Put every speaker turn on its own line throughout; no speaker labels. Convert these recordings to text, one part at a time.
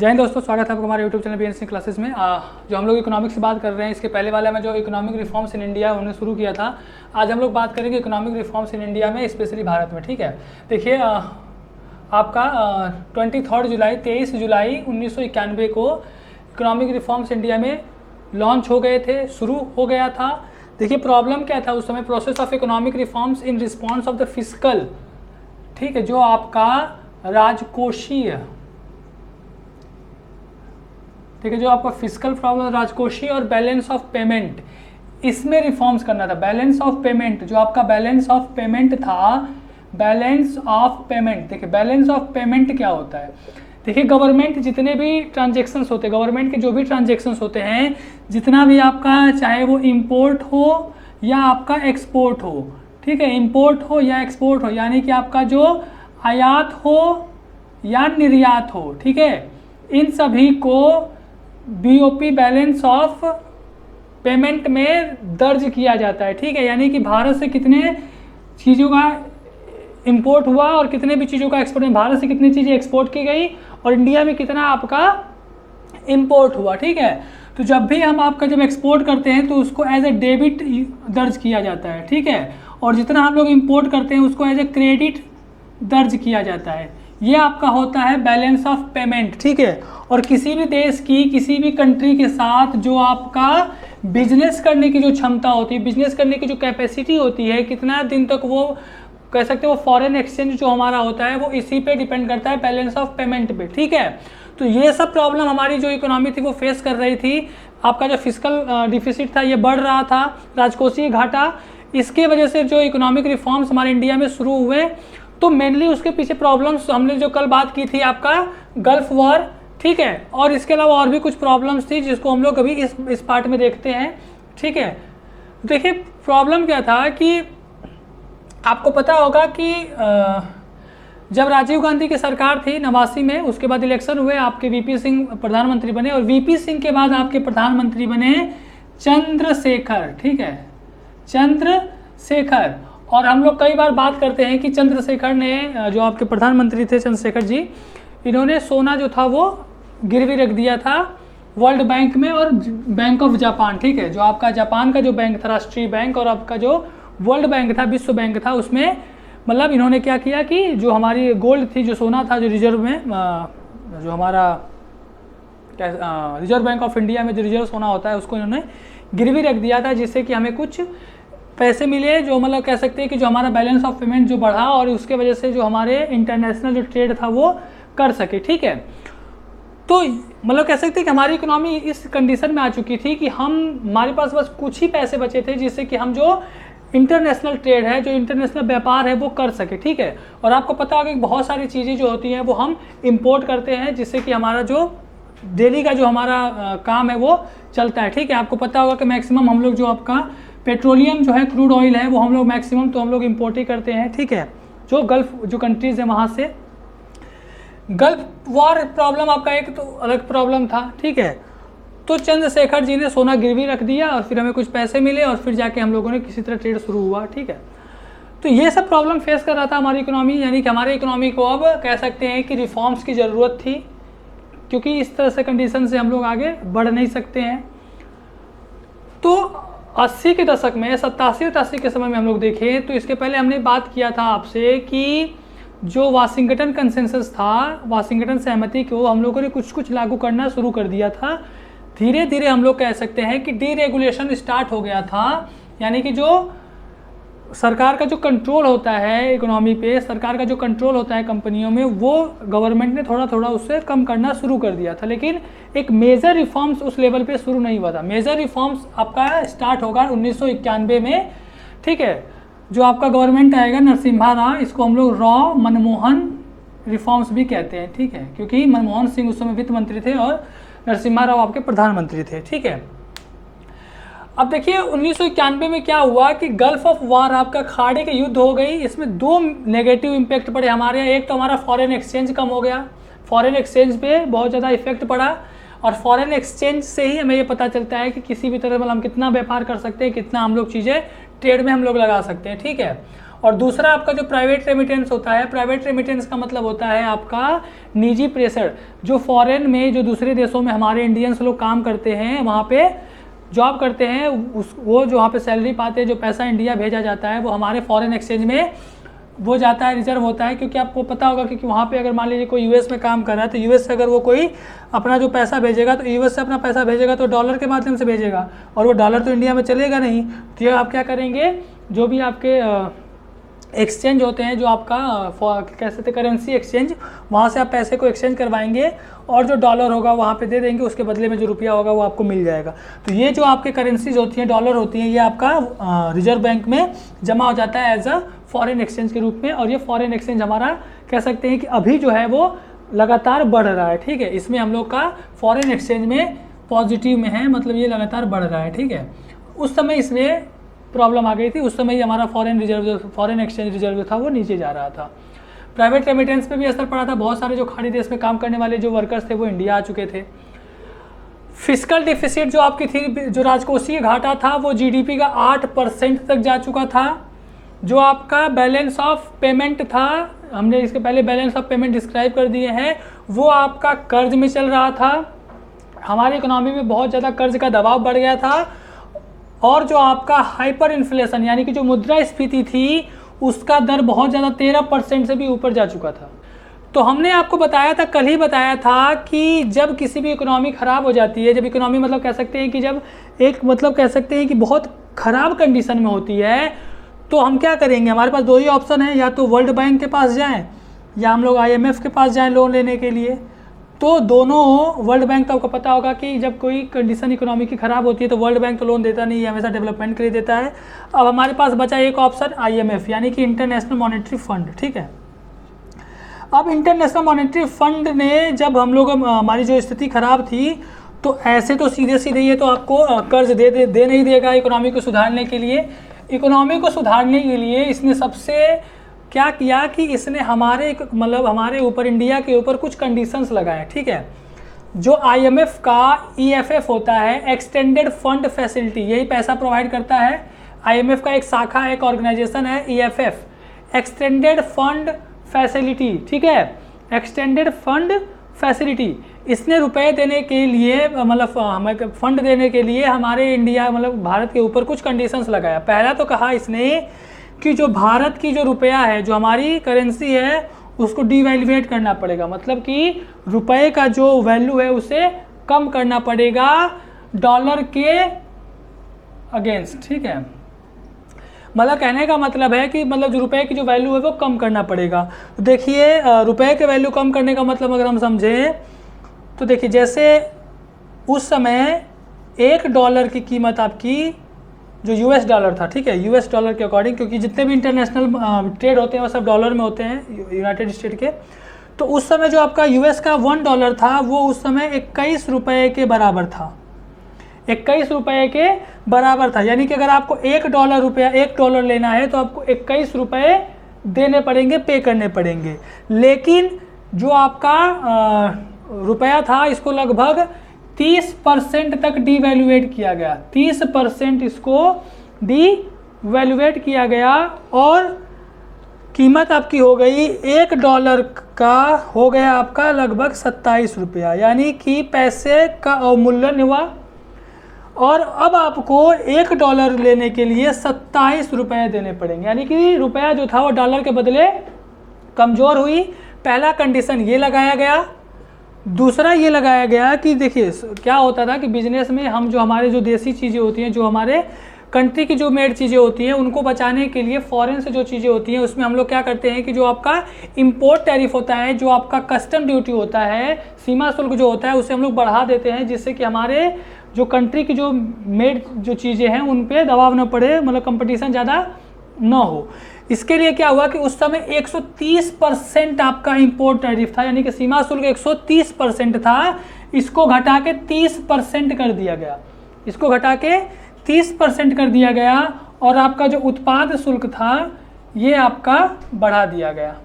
जय हिंद दोस्तों, स्वागत है आपका हमारे यूट्यूब चैनल बीएनसी क्लासेस में। जो हम लोग इकोनॉमिक्स की बात कर रहे हैं, इसके पहले वाला में जो इकोनॉमिक रिफॉर्म्स इन इंडिया उन्होंने शुरू किया था। आज हम लोग बात करेंगे इकोनॉमिक रिफॉर्म्स इन इंडिया में, स्पेशली भारत में। ठीक है, देखिए आपका 23 जुलाई 1991 को इकोनॉमिक रिफॉर्म्स इंडिया में लॉन्च हो गए थे, शुरू हो गया था। देखिए प्रॉब्लम क्या था उस समय, process of economic reforms in response of the fiscal, ठीक है, जो आपका राजकोषीय, ठीक है, जो आपका फिस्कल प्रॉब्लम राजकोषीय और बैलेंस ऑफ पेमेंट, इसमें रिफॉर्म्स करना था। बैलेंस ऑफ पेमेंट, जो आपका बैलेंस ऑफ पेमेंट था, बैलेंस ऑफ पेमेंट, देखिए बैलेंस ऑफ पेमेंट क्या होता है। देखिए गवर्नमेंट जितने भी ट्रांजेक्शन्स होते हैं, गवर्नमेंट के जो भी ट्रांजेक्शन्स होते हैं, जितना भी आपका चाहे वो इम्पोर्ट हो या आपका एक्सपोर्ट हो, ठीक है, इम्पोर्ट हो या एक्सपोर्ट हो, यानी कि आपका जो आयात हो या निर्यात हो, ठीक है, इन सभी को बीओपी बैलेंस ऑफ पेमेंट में दर्ज किया जाता है। ठीक है, यानी कि भारत से कितने चीज़ों का इंपोर्ट हुआ और कितने भी चीज़ों का एक्सपोर्ट, भारत से कितनी चीज़ें एक्सपोर्ट की गई और इंडिया में कितना आपका इंपोर्ट हुआ। ठीक है, तो जब भी हम आपका जब एक्सपोर्ट करते हैं तो उसको एज ए डेबिट दर्ज किया जाता है। ठीक है, और जितना हम लोग इंपोर्ट करते हैं उसको एज ए क्रेडिट दर्ज किया जाता है। ये आपका होता है बैलेंस ऑफ पेमेंट। ठीक है, और किसी भी देश की, किसी भी कंट्री के साथ जो आपका बिजनेस करने की जो क्षमता होती है, बिजनेस करने की जो कैपेसिटी होती है, कितना दिन तक वो कह सकते हैं, वो फॉरेन एक्सचेंज जो हमारा होता है वो इसी पे डिपेंड करता है, बैलेंस ऑफ पेमेंट पे। ठीक है, तो ये सब प्रॉब्लम हमारी जो इकोनॉमी थी वो फेस कर रही थी। आपका जो फिस्कल डिफिसिट था ये बढ़ रहा था, राजकोषीय घाटा, इसके वजह से जो इकोनॉमिक रिफॉर्म्स हमारे इंडिया में शुरू हुए, तो मेनली उसके पीछे प्रॉब्लम्स हमने जो कल बात की थी, आपका गल्फ वॉर, ठीक है, और इसके अलावा और भी कुछ प्रॉब्लम्स थी जिसको हम लोग अभी इस पार्ट में देखते हैं। ठीक है, देखिए प्रॉब्लम क्या था कि आपको पता होगा कि जब राजीव गांधी की सरकार थी 89 में, उसके बाद इलेक्शन हुए, आपके वीपी सिंह प्रधानमंत्री बने और वीपी सिंह के बाद आपके प्रधानमंत्री बने चंद्रशेखर। ठीक है, चंद्रशेखर, और हम लोग कई बार बात करते हैं कि चंद्रशेखर ने, जो आपके प्रधानमंत्री थे चंद्रशेखर जी, इन्होंने सोना जो था वो गिरवी रख दिया था वर्ल्ड बैंक में और बैंक ऑफ जापान। ठीक है, जो आपका जापान का जो बैंक था राष्ट्रीय बैंक, और आपका जो वर्ल्ड बैंक था, विश्व बैंक था, उसमें मतलब इन्होंने क्या किया कि जो हमारी गोल्ड थी, जो सोना था, जो रिजर्व में, जो हमारा रिजर्व बैंक ऑफ इंडिया में जो रिजर्व सोना होता है, उसको इन्होंने गिरवी रख दिया था, जिससे कि हमें कुछ पैसे मिले, जो मतलब कह सकते हैं कि जो हमारा बैलेंस ऑफ पेमेंट जो बढ़ा और उसके वजह से जो हमारे इंटरनेशनल जो ट्रेड था वो कर सके। ठीक है, तो मतलब कह सकते हैं कि हमारी इकोनॉमी इस कंडीशन में आ चुकी थी कि हमारे पास बस कुछ ही पैसे बचे थे जिससे कि हम जो इंटरनेशनल ट्रेड है, जो इंटरनेशनल व्यापार है वो कर सके। ठीक है, और आपको पता होगा कि बहुत सारी चीज़ें जो होती हैं वो हम इंपोर्ट करते हैं, जिससे कि हमारा जो डेली का जो हमारा काम है वो चलता है। ठीक है, आपको पता होगा कि मैक्सिमम हम लोग जो आपका पेट्रोलियम जो है, क्रूड ऑयल है, वो हम लोग मैक्सिमम तो हम लोग इंपोर्ट ही करते हैं। ठीक है, जो गल्फ जो कंट्रीज़ है वहाँ से। गल्फ वॉर प्रॉब्लम आपका एक तो अलग प्रॉब्लम था। ठीक है, तो चंद्रशेखर जी ने सोना गिरवी रख दिया और फिर हमें कुछ पैसे मिले और फिर जाके हम लोगों ने किसी तरह ट्रेड शुरू हुआ। ठीक है, तो ये सब प्रॉब्लम फेस कर रहा था हमारी इकोनॉमी, यानी कि हमारी इकोनॉमी को अब कह सकते हैं कि रिफॉर्म्स की ज़रूरत थी, क्योंकि इस तरह से कंडीशन से हम लोग आगे बढ़ नहीं सकते हैं। तो 80 के दशक में, 87-88 के समय में हम लोग देखें तो इसके पहले हमने बात किया था आपसे कि जो वाशिंगटन कंसेंसस था, वाशिंगटन सहमति को हम लोगों ने कुछ कुछ लागू करना शुरू कर दिया था। धीरे धीरे हम लोग कह सकते हैं कि डीरेगुलेशन स्टार्ट हो गया था, यानी कि जो सरकार का जो कंट्रोल होता है इकोनॉमी पे, सरकार का जो कंट्रोल होता है कंपनियों में, वो गवर्नमेंट ने थोड़ा थोड़ा उससे कम करना शुरू कर दिया था। लेकिन एक मेजर रिफॉर्म्स उस लेवल पे शुरू नहीं हुआ था। मेजर रिफॉर्म्स आपका स्टार्ट होगा 1991 में। ठीक है, जो आपका गवर्नमेंट आएगा नरसिम्हा राव, इसको हम लोग रॉ मनमोहन रिफॉर्म्स भी कहते हैं। ठीक है, क्योंकि मनमोहन सिंह उस समय वित्त मंत्री थे और नरसिम्हा राव आपके प्रधानमंत्री थे। ठीक है, अब देखिए 1991 में क्या हुआ कि गल्फ ऑफ वार, आपका खाड़ी के युद्ध हो गई। इसमें दो नेगेटिव इम्पैक्ट पड़े हमारे यहाँ। एक तो हमारा फॉरेन एक्सचेंज कम हो गया, फॉरेन एक्सचेंज पे बहुत ज़्यादा इफेक्ट पड़ा, और फॉरेन एक्सचेंज से ही हमें ये पता चलता है कि किसी भी तरह मतलब हम कितना व्यापार कर सकते हैं, कितना हम लोग चीज़ें ट्रेड में हम लोग लगा सकते हैं। ठीक है, और दूसरा आपका जो प्राइवेट रेमिटेंस होता है, प्राइवेट रेमिटेंस का मतलब होता है आपका निजी प्रेशर, जो फॉरेन में जो दूसरे देशों में हमारे इंडियंस लोग काम करते हैं, वहाँ पे जॉब करते हैं, वो जो वहाँ पे सैलरी पाते हैं, जो पैसा इंडिया भेजा जाता है वो हमारे फॉरेन एक्सचेंज में वो जाता है, रिजर्व होता है। क्योंकि आपको पता होगा कि वहाँ पे अगर मान लीजिए कोई यूएस में काम कर रहा है तो यूएस से अगर वो कोई अपना जो पैसा भेजेगा तो यूएस से अपना पैसा भेजेगा तो डॉलर के माध्यम से भेजेगा, और वो डॉलर तो इंडिया में चलेगा नहीं। तो ये आप क्या करेंगे, जो भी आपके एक्सचेंज होते हैं, जो आपका कह सकते हैं करेंसी एक्सचेंज, वहाँ से आप पैसे को एक्सचेंज करवाएंगे और जो डॉलर होगा वहाँ पे दे देंगे, उसके बदले में जो रुपया होगा वो आपको मिल जाएगा। तो ये जो आपके करेंसीज होती हैं, डॉलर होती हैं, ये आपका रिजर्व बैंक में जमा हो जाता है एज अ फॉरेन एक्सचेंज के रूप में। और ये फॉरेन एक्सचेंज हमारा कह सकते हैं कि अभी जो है वो लगातार बढ़ रहा है, ठीक है। इसमें हम लोग का फॉरेन एक्सचेंज में पॉजिटिव में है, मतलब ये लगातार बढ़ रहा है, ठीक है। उस समय इसमें प्रॉब्लम आ गई थी, उस समय ही हमारा फॉरेन एक्सचेंज रिजर्व था वो नीचे जा रहा था। प्राइवेट रेमिटेंस पे भी असर पड़ा था, बहुत सारे जो खाड़ी देश में काम करने वाले जो वर्कर्स थे वो इंडिया आ चुके थे। फिस्कल डिफिसिट जो आपकी थी, जो राजकोषीय घाटा था, वो जीडीपी का 8% तक जा चुका था। जो आपका बैलेंस ऑफ पेमेंट था, हमने इसके पहले बैलेंस ऑफ पेमेंट डिस्क्राइब कर दिए हैं, वो आपका कर्ज में चल रहा था। हमारी इकोनॉमी में बहुत ज़्यादा कर्ज का दबाव बढ़ गया था, और जो आपका हाइपर इन्फ्लेशन यानी कि जो मुद्रास्फीति थी उसका दर बहुत ज़्यादा 13% से भी ऊपर जा चुका था। तो हमने आपको बताया था, कल ही बताया था कि जब किसी भी इकोनॉमी ख़राब हो जाती है, जब इकोनॉमी मतलब कह सकते हैं कि जब एक मतलब कह सकते हैं कि बहुत ख़राब कंडीशन में होती है, तो हम क्या करेंगे, हमारे पास दो ही ऑप्शन है, या तो वर्ल्ड बैंक के पास जाएं या हम लोग IMF के पास जाएं लोन लेने के लिए। तो दोनों, वर्ल्ड बैंक तो आपको पता होगा कि जब कोई कंडीशन इकोनॉमी की ख़राब होती है तो वर्ल्ड बैंक तो लोन देता नहीं है, हमेशा डेवलपमेंट के लिए देता है। अब हमारे पास बचा एक ऑप्शन IMF यानी कि इंटरनेशनल मॉनेटरी फंड, ठीक है। अब इंटरनेशनल मॉनेटरी फंड ने जब हम लोग हमारी जो स्थिति ख़राब थी, तो ऐसे तो सीधे सीधे ये तो आपको कर्ज दे नहीं देगा इकोनॉमी को सुधारने के लिए। इकोनॉमी को सुधारने के लिए इसने सबसे क्या किया कि इसने हमारे ऊपर, इंडिया के ऊपर कुछ कंडीशंस लगाए, ठीक है। जो IMF का EFF होता है, एक्सटेंडेड फंड फैसिलिटी, यही पैसा प्रोवाइड करता है। IMF का एक शाखा, एक ऑर्गेनाइजेशन है EFF, एक्सटेंडेड फंड फैसिलिटी, ठीक है, एक्सटेंडेड फंड फैसिलिटी। इसने रुपए देने के लिए, मतलब हमें फंड देने के लिए हमारे इंडिया मतलब भारत के ऊपर कुछ कंडीशंस लगाया। पहला तो कहा इसने कि जो भारत की जो रुपया है, जो हमारी करेंसी है, उसको डीवैल्यूएट करना पड़ेगा, मतलब कि रुपए का जो वैल्यू है उसे कम करना पड़ेगा डॉलर के अगेंस्ट, ठीक है। मतलब कहने का मतलब है कि मतलब जो रुपए की जो वैल्यू है वो कम करना पड़ेगा। तो देखिए रुपए के वैल्यू कम करने का मतलब अगर हम समझें तो देखिए, जैसे उस समय $1 की कीमत आपकी जो US डॉलर था, ठीक है, US डॉलर के अकॉर्डिंग, क्योंकि जितने भी इंटरनेशनल ट्रेड होते हैं वो सब डॉलर में होते हैं यूनाइटेड स्टेट के। तो उस समय जो आपका US का $1 था वो उस समय 21 रुपये के बराबर था, 21 रुपये के बराबर था। यानी कि अगर आपको $1 लेना है तो आपको 21 रुपये देने पड़ेंगे, पे करने पड़ेंगे। लेकिन जो आपका रुपया था, इसको लगभग 30% तक डीवैल्यूएट किया गया, 30% इसको डीवैल्यूएट किया गया, और कीमत आपकी हो गई $1 का हो गया आपका लगभग 27 रुपया, यानी कि पैसे का अवमूल्यन हुआ। और अब आपको $1 लेने के लिए 27 रुपये देने पड़ेंगे, यानी कि रुपया जो था वो डॉलर के बदले कमज़ोर हुई। पहला कंडीशन ये लगाया गया। दूसरा ये लगाया गया कि देखिए क्या होता था कि बिजनेस में हम जो हमारे जो देसी चीज़ें होती हैं, जो हमारे कंट्री की जो मेड चीज़ें होती हैं, उनको बचाने के लिए फॉरेन से जो चीज़ें होती हैं उसमें हम लोग क्या करते हैं कि जो आपका इंपोर्ट टैरिफ होता है, जो आपका कस्टम ड्यूटी होता है, सीमा शुल्क जो होता है, उसे हम लोग बढ़ा देते हैं, जिससे कि हमारे जो कंट्री की जो मेड जो चीज़ें हैं उन पर दबाव न पड़े, मतलब कंपटीशन ज़्यादा न हो। इसके लिए क्या हुआ कि उस समय 130% आपका इंपोर्ट टैरिफ था, यानी कि सीमा शुल्क 130% था, इसको घटा के 30% कर दिया गया, इसको घटा के 30% कर दिया गया। और आपका जो उत्पाद शुल्क था ये आपका बढ़ा दिया गया।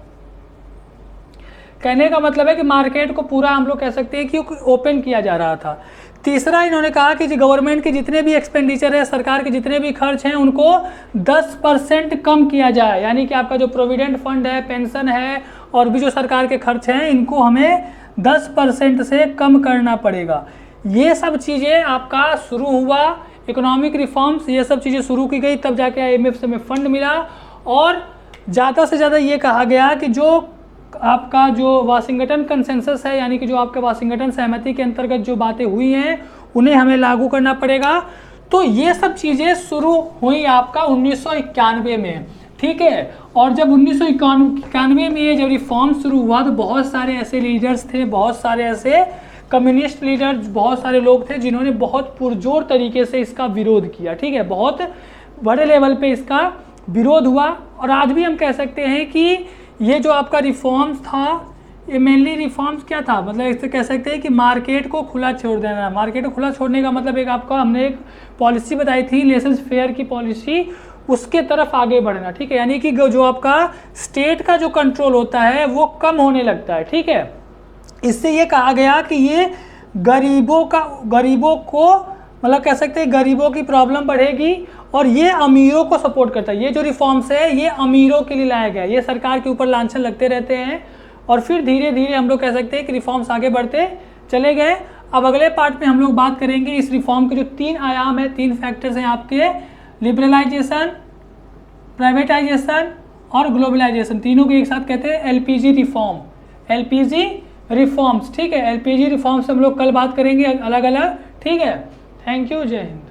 कहने का मतलब है कि मार्केट को पूरा हम लोग कह सकते हैं कि ओपन किया जा रहा था। तीसरा इन्होंने कहा कि गवर्नमेंट के जितने भी एक्सपेंडिचर है, सरकार के जितने भी खर्च हैं, उनको 10% कम किया जाए। यानी कि आपका जो प्रोविडेंट फंड है, पेंशन है और भी जो सरकार के खर्च हैं, इनको हमें 10% से कम करना पड़ेगा। ये सब चीज़ें आपका शुरू हुआ, इकोनॉमिक रिफॉर्म्स, ये सब चीज़ें शुरू की गई, तब जाके IMF से हमें फंड मिला। और ज़्यादा से ज़्यादा ये कहा गया कि जो आपका जो वाशिंगटन कंसेंसस है, यानी कि जो आपके वाशिंगटन सहमति के अंतर्गत जो बातें हुई हैं, उन्हें हमें लागू करना पड़ेगा। तो ये सब चीज़ें शुरू हुई आपका 1991 में, ठीक है। और जब 1991 में जब रिफॉर्म शुरू हुआ तो बहुत सारे ऐसे लीडर्स थे, बहुत सारे ऐसे कम्युनिस्ट लीडर्स, बहुत सारे लोग थे जिन्होंने बहुत पुरजोर तरीके से इसका विरोध किया, ठीक है। बहुत बड़े लेवल पे इसका विरोध हुआ। और आज भी हम कह सकते हैं कि ये जो आपका रिफॉर्म्स था, ये मेनली रिफॉर्म्स क्या था, मतलब इससे कह सकते हैं कि मार्केट को खुला छोड़ देना। मार्केट को खुला छोड़ने का मतलब एक आपका हमने एक पॉलिसी बताई थी, लेसेस फेयर की पॉलिसी, उसके तरफ आगे बढ़ना, ठीक है। यानी कि जो आपका स्टेट का जो कंट्रोल होता है वो कम होने लगता है, ठीक है। इससे ये कहा गया कि ये गरीबों को मतलब कह सकते हैं गरीबों की प्रॉब्लम बढ़ेगी और ये अमीरों को सपोर्ट करता है। ये जो रिफॉर्म्स है ये अमीरों के लिए लाया गया है। ये सरकार के ऊपर लांछन लगते रहते हैं और फिर धीरे धीरे हम लोग कह सकते हैं कि रिफॉर्म्स आगे बढ़ते चले गए। अब अगले पार्ट में हम लोग बात करेंगे इस रिफॉर्म के जो 3 आयाम है, 3 फैक्टर्स हैं आपके, लिबरलाइजेशन, प्राइवेटाइजेशन और ग्लोबलाइजेशन। तीनों को एक साथ कहते हैं LPG रिफॉर्म, LPG रिफॉर्म्स, ठीक है। LPG रिफॉर्म्स हम लोग कल बात करेंगे अलग अलग, ठीक है। थैंक यू, जय हिंद।